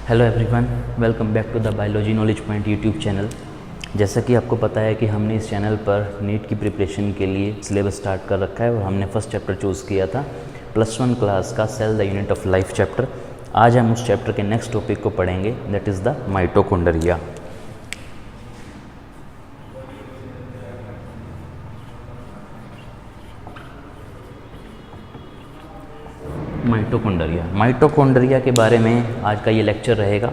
Hello everyone, welcome back to the biology knowledge point YouTube channel. जैसा कि आपको पता है कि हमने इस चैनल पर नीट की प्रिपरेशन के लिए सिलेबस स्टार्ट कर रखा है और हमने फर्स्ट चैप्टर चूज़ किया था +1 क्लास का cell the unit of life chapter. आज हम उस चैप्टर के नेक्स्ट टॉपिक को पढ़ेंगे, that is the mitochondria. Mitochondria के बारे में आज का ये लेक्चर रहेगा।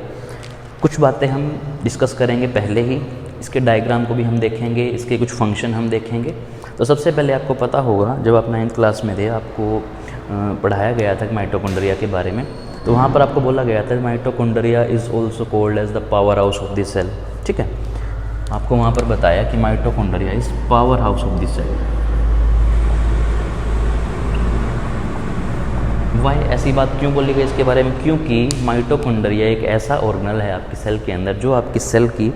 कुछ बातें हम डिस्कस करेंगे पहले ही, इसके डायग्राम को भी हम देखेंगे, इसके कुछ फंक्शन हम देखेंगे। तो सबसे पहले आपको पता होगा, जब आप 9th क्लास में थे आपको पढ़ाया गया था माइटोकॉन्ड्रिया के बारे में, तो वहाँ पर आपको बोला गया था mitochondria is also called as the power house of the cell. ठीक है, आपको वहाँ पर बताया कि mitochondria is power house of the cell. Why ऐसी बात क्यों बोली गई इसके बारे में? क्योंकि माइटोकॉन्ड्रिया एक ऐसा ऑर्गेनल है आपकी सेल के अंदर जो आपकी सेल की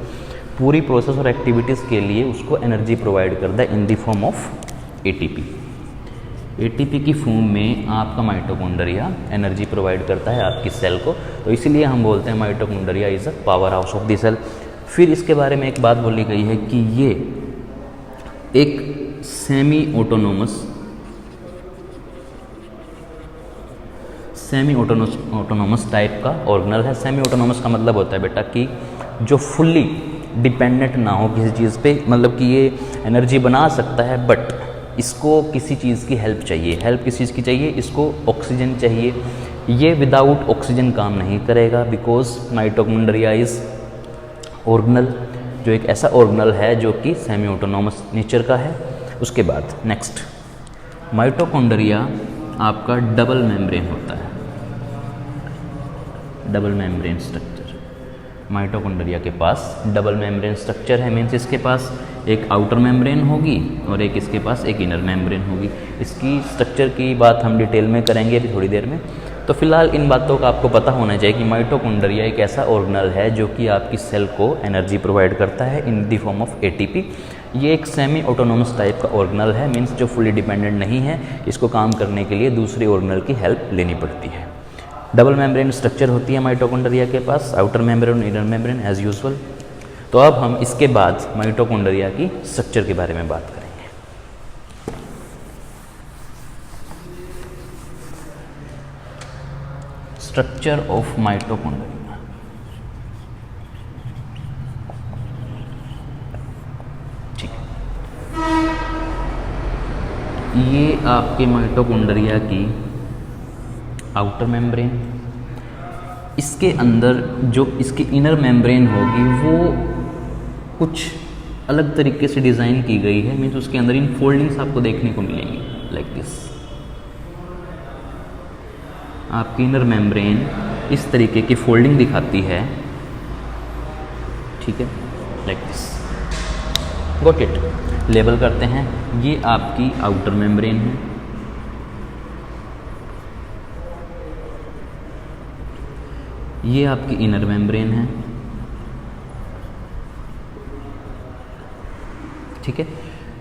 पूरी प्रोसेस और एक्टिविटीज़ के लिए उसको एनर्जी प्रोवाइड करता है in the form of ATP. ATP की फॉर्म में आपका माइटोकॉन्ड्रिया एनर्जी प्रोवाइड करता है आपकी सेल को, तो इसीलिए हम बोलते हैं mitochondria is a power house of the cell. फिर इसके बारे में एक बात बोली गई है कि ये एक सेमी ऑटोनोमस टाइप का ऑर्गेनल है। सेमी ऑटोनोमस का मतलब होता है बेटा कि जो फुल्ली डिपेंडेंट ना हो किसी चीज़ पे, मतलब कि ये एनर्जी बना सकता है बट इसको किसी चीज़ की हेल्प चाहिए। हेल्प किस चीज़ की चाहिए? इसको ऑक्सीजन चाहिए। ये विदाउट ऑक्सीजन काम नहीं करेगा, बिकॉज माइटोकॉन्ड्रिया इज़ ऑर्गेनल, जो एक ऐसा ऑर्गेनल है जो कि सेमी ऑटोनोमस नेचर का है। उसके बाद नेक्स्ट, माइटोकॉन्ड्रिया आपका डबल मेम्ब्रेन होता है, डबल मेम्ब्रेन स्ट्रक्चर। माइटोकॉन्ड्रिया के पास डबल मेम्ब्रेन स्ट्रक्चर है, मीन्स इसके पास एक आउटर मेम्ब्रेन होगी और एक इसके पास एक इनर मेम्ब्रेन होगी। इसकी स्ट्रक्चर की बात हम डिटेल में करेंगे अभी थोड़ी देर में। तो फिलहाल इन बातों का आपको पता होना चाहिए कि माइटोकॉन्ड्रिया एक ऐसा ऑर्गेनल है जो कि आपकी सेल को एनर्जी प्रोवाइड करता है in the form of ATP. ये एक सेमी ऑटोनोमस टाइप का ऑर्गेनल है, मीन्स जो फुली डिपेंडेंट नहीं है, इसको काम करने के लिए दूसरे ऑर्गेनल की हेल्प लेनी पड़ती है। डबल मेम्ब्रेन स्ट्रक्चर होती है माइटोकॉन्ड्रिया के पास, आउटर मेम्ब्रेन और इनर मेम्ब्रेन एज यूजुअल। तो अब हम इसके बाद माइटोकॉन्ड्रिया की स्ट्रक्चर के बारे में बात करेंगे। Structure of mitochondria. ठीक है, ये आपके माइटोकॉन्ड्रिया की आउटर मेम्ब्रेन, इसके अंदर जो इसकी इनर मेम्ब्रेन होगी वो कुछ अलग तरीके से डिज़ाइन की गई है, मीन्स उसके अंदर इन फोल्डिंग्स आपको देखने को मिलेंगी लाइक दिस। आपकी इनर मेम्ब्रेन इस तरीके की फोल्डिंग दिखाती है, ठीक है, like this. Got it. Label करते हैं, ये आपकी आउटर मेम्ब्रेन है, ये आपकी इनर मेम्ब्रेन है। ठीक है,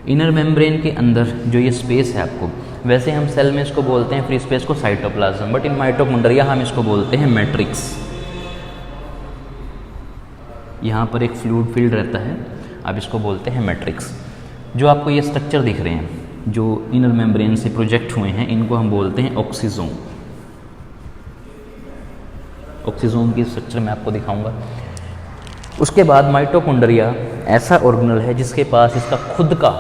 इनर मेम्ब्रेन के अंदर जो ये स्पेस है आपको, वैसे हम सेल में इसको बोलते हैं फ्री स्पेस को साइटोप्लाज्म, बट इन माइटोकॉन्ड्रिया हम इसको बोलते हैं मैट्रिक्स। यहाँ पर एक फ्लूइड फील्ड रहता है, आप इसको बोलते हैं मैट्रिक्स। जो आपको ये स्ट्रक्चर दिख रहे हैं जो इनर मेम्ब्रेन से प्रोजेक्ट हुए हैं, इनको हम बोलते हैं ऑक्सीजोम। ऑक्सीजोम की स्ट्रक्चर मैं आपको दिखाऊंगा। उसके बाद माइटोकॉन्ड्रिया ऐसा ऑर्गेनल है जिसके पास इसका खुद का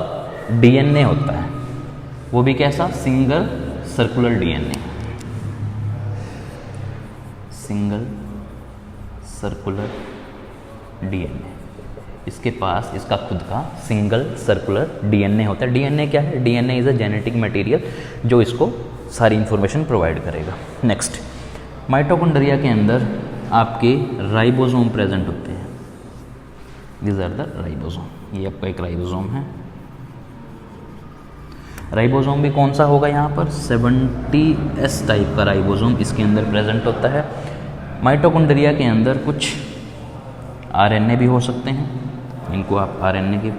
डीएनए होता है, वो भी कैसा? Single circular DNA, single circular DNA. इसके पास इसका खुद का सिंगल सर्कुलर डीएनए होता है। डीएनए क्या है? DNA is a genetic material जो इसको सारी इंफॉर्मेशन प्रोवाइड करेगा। नेक्स्ट, माइटोकॉन्ड्रिया के अंदर आपके राइबोसोम प्रेजेंट होते हैं। This are the ribosome. ये आपका एक राइबोसोम है। राइबोसोम भी कौन सा होगा यहाँ पर? 70S टाइप का राइबोसोम इसके अंदर प्रेजेंट होता है। माइटोकॉन्ड्रिया के अंदर कुछ आरएनए भी हो सकते हैं, इनको आप आरएनए के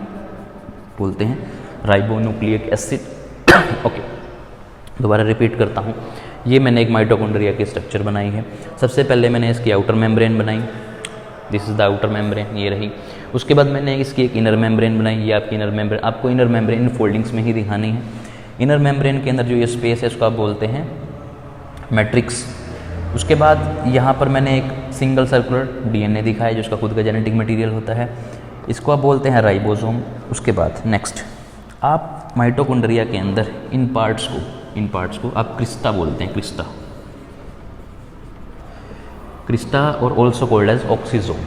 बोलते हैं, राइबोन्यूक्लिक एसिड। ओके, दोबारा रिपीट करता हूँ ये मैंने एक माइटोकॉन्ड्रिया की स्ट्रक्चर बनाई है। सबसे पहले मैंने इसकी आउटर मेम्ब्रेन बनाई, this is the outer membrane, ये रही। उसके बाद मैंने इसकी एक इनर मेम्ब्रेन बनाई, ये आपकी इनर मेम्ब्रेन। आपको इनर मेम्ब्रेन इन फोल्डिंग्स में ही दिखानी है। इनर मेम्ब्रेन के अंदर जो ये स्पेस है उसको आप बोलते हैं मैट्रिक्स। उसके बाद यहाँ पर मैंने एक सिंगल सर्कुलर डीएनए दिखाया जो उसका खुद का जेनेटिक मटेरियल होता है, इसको आप बोलते हैं राइबोसोम। उसके बाद नेक्स्ट आप माइटोकॉन्ड्रिया के अंदर इन पार्ट्स को आप क्रिस्टा बोलते हैं, क्रिस्टा और ऑल्सो कॉल्ड एज ऑक्सीजोम,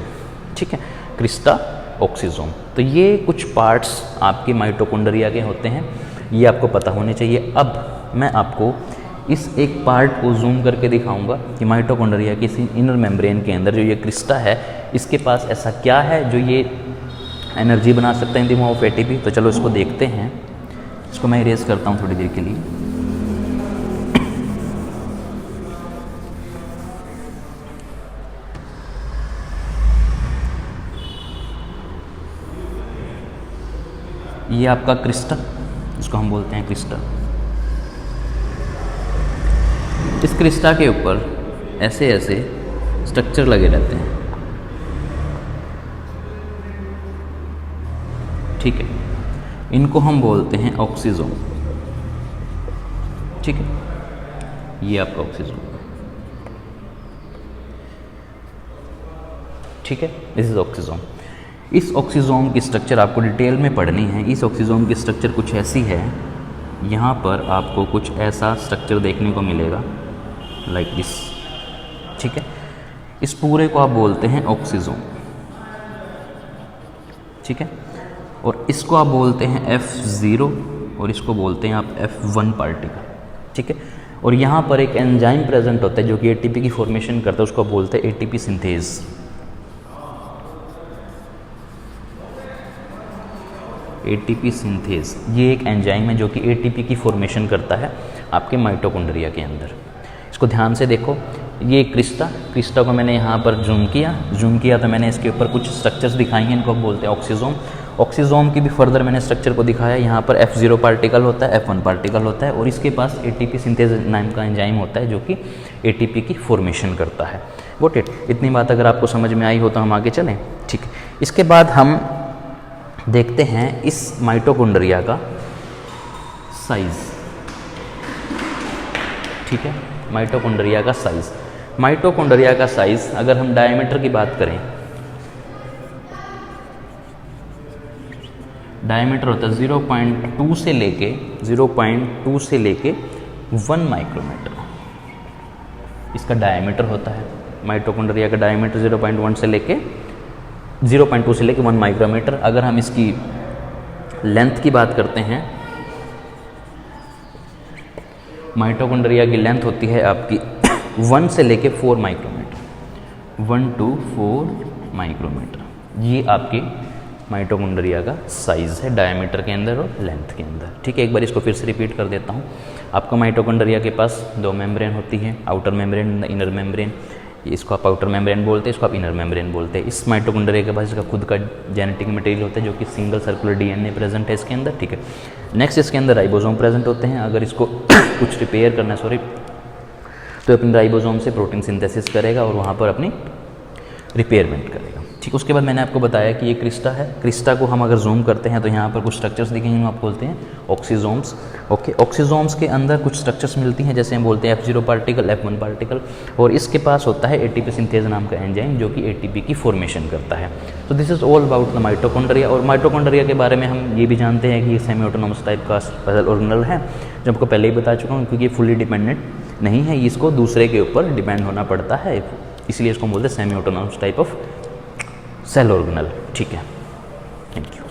ठीक है, क्रिस्टा ऑक्सीजोम। तो ये कुछ पार्ट्स आपके माइटोकॉन्ड्रिया के होते हैं, ये आपको पता होने चाहिए। अब मैं आपको इस एक पार्ट को जूम करके दिखाऊंगा कि माइटोकॉन्ड्रिया की इनर मेम्ब्रेन के अंदर जो ये क्रिस्टा है इसके पास ऐसा क्या है जो ये एनर्जी बना सकता है in the form of ATP. तो चलो इसको देखते हैं। इसको मैं इरेज करता हूँ थोड़ी देर के लिए। ये आपका क्रिस्टा, इसको हम बोलते हैं क्रिस्टा। इस क्रिस्टा के ऊपर ऐसे ऐसे स्ट्रक्चर लगे रहते हैं, ठीक है, इनको हम बोलते हैं ऑक्सीजोम, ठीक है, ये आपका ऑक्सीजोम, ठीक है, दिस इज ऑक्सीजोम। इस ऑक्सीजोम की स्ट्रक्चर आपको डिटेल में पढ़नी है। इस ऑक्सीजोम की स्ट्रक्चर कुछ ऐसी है, यहाँ पर आपको कुछ ऐसा स्ट्रक्चर देखने को मिलेगा लाइक दिस, ठीक है। इस पूरे को आप बोलते हैं ऑक्सीजोम, ठीक है, और इसको आप बोलते हैं F0 और इसको बोलते हैं आप F1 पार्टिकल, ठीक है। और यहाँ पर एक एंजाइम प्रेजेंट होता है जो कि एटीपी की फॉर्मेशन करता है, उसको बोलते हैं एटीपी सिंथेज। एटीपी सिंथेज ये एक एंजाइम है जो कि एटीपी की फॉर्मेशन करता है आपके माइटोकॉन्ड्रिया के अंदर। इसको ध्यान से देखो, ये क्रिस्टा को मैंने यहाँ पर जूम किया तो मैंने इसके ऊपर कुछ स्ट्रक्चर्स दिखाई हैं, इनको बोलते हैं ऑक्सीजोम। ऑक्सीजोम की भी फर्दर मैंने स्ट्रक्चर को दिखाया। यहाँ पर F0 पार्टिकल होता है, F1 पार्टिकल होता है और इसके पास एटीपी सिंथेज नाम का एंजाइम होता है जो कि एटीपी की फॉर्मेशन करता है। Got it? इतनी बात अगर आपको समझ में आई हो तो हम आगे चलें, ठीक है। इसके बाद हम देखते हैं इस माइटोकॉन्ड्रिया का साइज़, ठीक है, माइटोकॉन्ड्रिया का साइज़। माइटोकॉन्ड्रिया का साइज़ अगर हम डायमीटर की बात करें, डायमीटर होता है 0.2 से लेके 1 माइक्रोमीटर, इसका डायमीटर होता है। माइटोकॉन्ड्रिया का डायमीटर 0.2 से लेके 1 माइक्रोमीटर। अगर हम इसकी लेंथ की बात करते हैं, माइटोकॉन्ड्रिया की लेंथ होती है आपकी 1 से लेके 4 माइक्रोमीटर, 1 to 4 माइक्रोमीटर। ये आपकी माइटोकॉन्ड्रिया का साइज़ है डायमीटर के अंदर और लेंथ के अंदर, ठीक है। एक बार इसको फिर से रिपीट कर देता हूँ। आपका माइटोकॉन्ड्रिया के पास 2 मेम्ब्रेन होती हैं, आउटर मेम्ब्रेन, इनर मेम्ब्रेन। इसको आप आउटर मेम्ब्रेन बोलते हैं, इसको आप इनर मेम्ब्रेन बोलते हैं। इस माइटोकॉन्ड्रिया के पास इसका खुद का जेनेटिक मटेरियल होता है जो कि सिंगल सर्कुलर डीएनए प्रेजेंट है इसके अंदर, ठीक है। नेक्स्ट इसके अंदर राइबोसोम प्रेजेंट होते हैं। अगर इसको कुछ रिपेयर करना है तो अपने राइबोसोम से प्रोटीन सिंथेसिस करेगा और वहाँ पर अपनी रिपेयरमेंट करेगा, ठीक। उसके बाद मैंने आपको बताया कि ये क्रिस्टा है। क्रिस्टा को हम अगर जूम करते हैं तो यहाँ पर कुछ स्ट्रक्चर्स दिखेंगे, आप बोलते हैं ऑक्सीजोम्स, ओके। ऑक्सीजोम्स के अंदर कुछ स्ट्रक्चर्स मिलती हैं, जैसे हम बोलते हैं F0 पार्टिकल, F1 पार्टिकल, और इसके पास होता है एटीपी सिंथेज नाम का एंजाइम जो कि एटीपी की फॉर्मेशन करता है। तो this is all about the mitochondria. और माइटोकॉन्ड्रिया के बारे में हम ये भी जानते हैं कि ये सेमी ऑटोनॉमस टाइप का सेल ऑर्गेनल है, जो आपको पहले ही बता चुका हूँ, क्योंकि ये फुली डिपेंडेंट नहीं है, इसको दूसरे के ऊपर डिपेंड होना पड़ता है, इसलिए इसको बोलते हैं semi autonomous type of cell organelle, ठीक है। Thank you.